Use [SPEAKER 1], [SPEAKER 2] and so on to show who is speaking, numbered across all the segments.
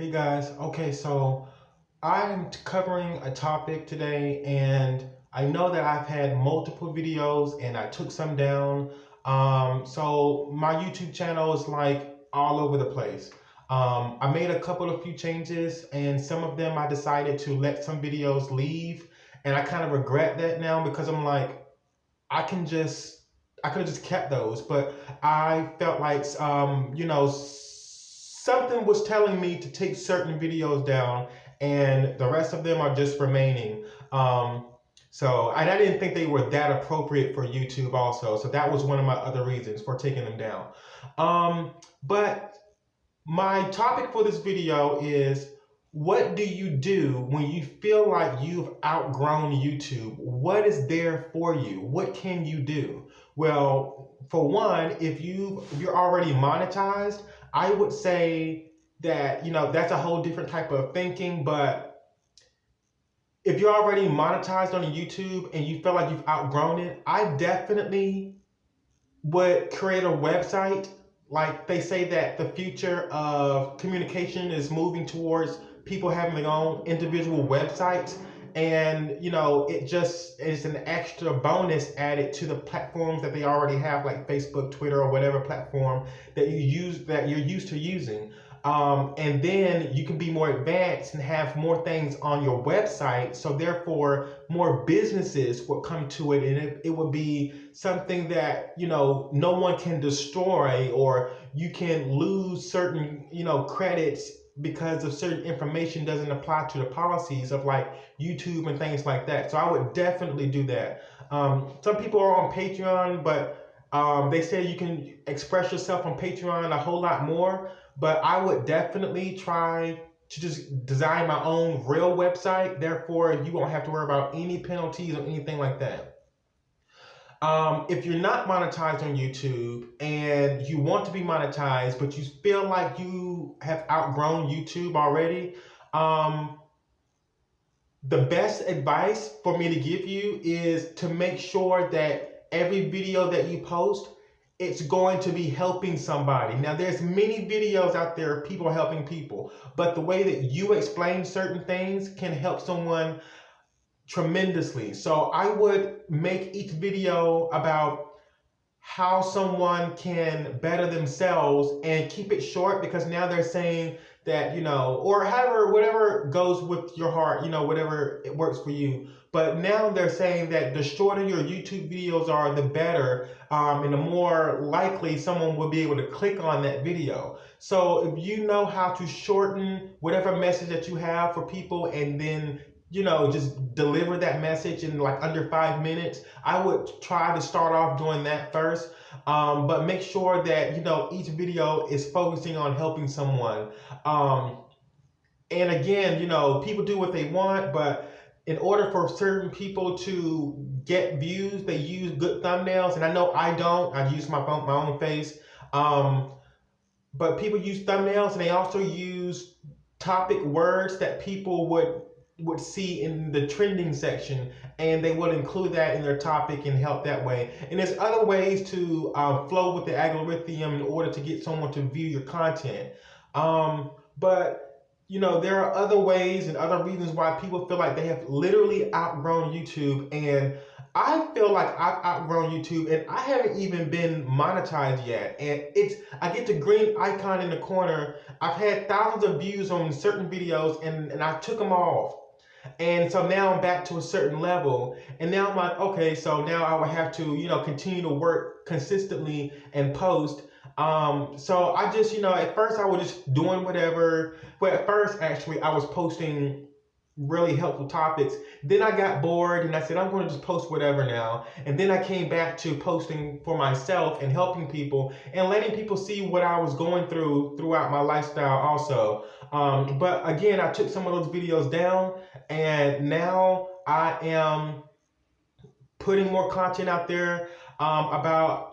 [SPEAKER 1] Hey guys, okay, so I'm covering a topic today, and I know that I've had multiple videos and I took some down. So my YouTube channel is like all over the place. I made a couple of few changes, and some of them I decided to let some videos leave, and I kind of regret that now because I'm like, I can just I could have just kept those, but I felt like something was telling me to take certain videos down, and the rest of them are just remaining. And I didn't think they were that appropriate for YouTube also, so that was one of my other reasons for taking them down. But my topic for this video is, what do you do when you feel like you've outgrown YouTube? What is there for you? What can you do? Well, for one, if you're already monetized, I would say that, that's a whole different type of thinking. But if you're already monetized on YouTube and you feel like you've outgrown it, I definitely would create a website. Like, they say that the future of communication is moving towards people having their own individual websites. And, it's an extra bonus added to the platforms that they already have, like Facebook, Twitter, or whatever platform that you're used to using. And then you can be more advanced and have more things on your website. So therefore, more businesses will come to it, and it will be something that, no one can destroy, or you can lose certain, credits because of certain information doesn't apply to the policies of like YouTube and things like that. So I would definitely do that. Some people are on Patreon, but they say you can express yourself on Patreon a whole lot more. But I would definitely try to just design my own real website. Therefore, you won't have to worry about any penalties or anything like that. If you're not monetized on YouTube and you want to be monetized, but you feel like you have outgrown YouTube already, the best advice for me to give you is to make sure that every video that you post, it's going to be helping somebody. Now, there's many videos out there of people helping people, but the way that you explain certain things can help someone tremendously. So I would make each video about how someone can better themselves and keep it short, because now they're saying that, or however, whatever goes with your heart, whatever it works for you. But now they're saying that the shorter your YouTube videos are, the better, and the more likely someone will be able to click on that video. So if you know how to shorten whatever message that you have for people, and then just deliver that message in like under 5 minutes, I would try to start off doing that first. But make sure that, each video is focusing on helping someone. And again, people do what they want, but in order for certain people to get views, they use good thumbnails. And I know I don't. I use my own face. But people use thumbnails, and they also use topic words that people would see in the trending section, and they would include that in their topic and help that way. And there's other ways to flow with the algorithm in order to get someone to view your content. But there are other ways and other reasons why people feel like they have literally outgrown YouTube. And I feel like I've outgrown YouTube, and I haven't even been monetized yet. And I get the green icon in the corner. I've had thousands of views on certain videos, and I took them off. And so now I'm back to a certain level. And now I'm like, okay, so now I would have to, continue to work consistently and post. So I just, at first I was just doing whatever. Well, at first, actually, I was posting really helpful topics. Then I got bored, and I said, I'm going to just post whatever now. And then I came back to posting for myself and helping people and letting people see what I was going throughout my lifestyle also. But again, I took some of those videos down, and now I am putting more content out there about,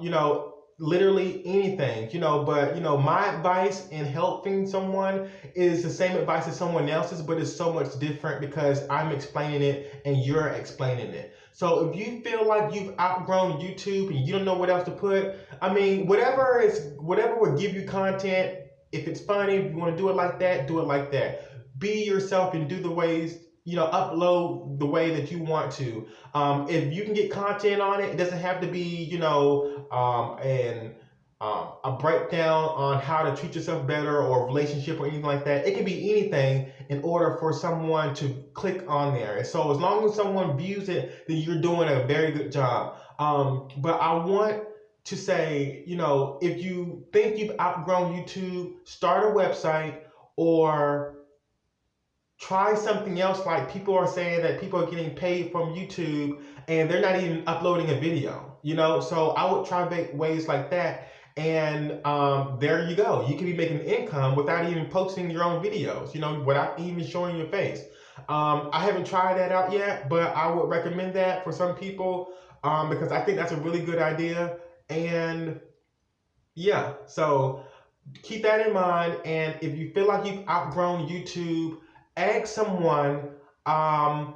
[SPEAKER 1] literally anything, but my advice in helping someone is the same advice as someone else's, but it's so much different because I'm explaining it and you're explaining it. So if you feel like you've outgrown YouTube and you don't know what else to put, I mean, whatever will give you content, If it's funny, if you want to do it like that, do it like that. Be yourself and do the ways, upload the way that you want to. If you can get content on it, it doesn't have to be, a breakdown on how to treat yourself better or a relationship or anything like that. It can be anything in order for someone to click on there. And so as long as someone views it, then you're doing a very good job. But I want to say, if you think you've outgrown YouTube, start a website or try something else. Like people are saying that people are getting paid from YouTube and they're not even uploading a video, so I would try ways like that. And there you go. You can be making income without even posting your own videos, without even showing your face. I haven't tried that out yet, but I would recommend that for some people because I think that's a really good idea. And yeah, so keep that in mind. And if you feel like you've outgrown YouTube, ask someone a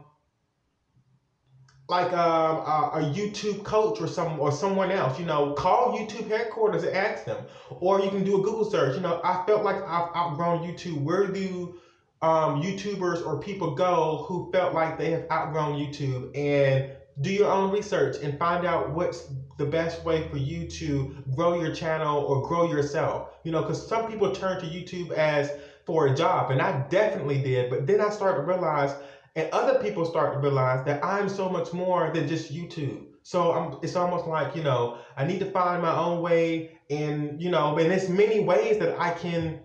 [SPEAKER 1] YouTube coach or someone else. Call YouTube headquarters and ask them, or you can do a Google search. I felt like I've outgrown YouTube. Where do YouTubers or people go who felt like they have outgrown YouTube? And do your own research and find out what's the best way for you to grow your channel or grow yourself. Because some people turn to YouTube as for a job, and I definitely did. But then I started to realize, and other people start to realize, that I'm so much more than just YouTube. So it's almost like, I need to find my own way, and there's many ways that I can,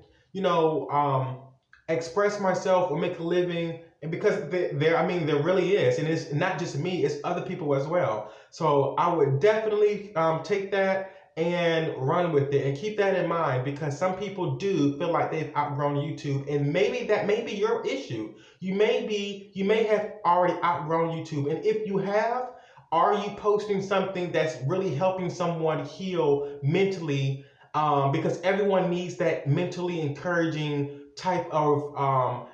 [SPEAKER 1] express myself or make a living. And because there really is, and it's not just me, it's other people as well. So I would definitely take that and run with it, and keep that in mind, because some people do feel like they've outgrown YouTube, and maybe that may be your issue. You may have already outgrown YouTube, and if you have, are you posting something that's really helping someone heal mentally? Because everyone needs that mentally encouraging type of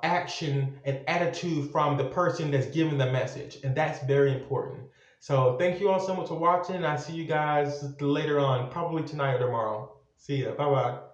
[SPEAKER 1] action and attitude from the person that's giving the message, and that's very important. So thank you all so much for watching. I see you guys later on, probably tonight or tomorrow. See ya. Bye bye.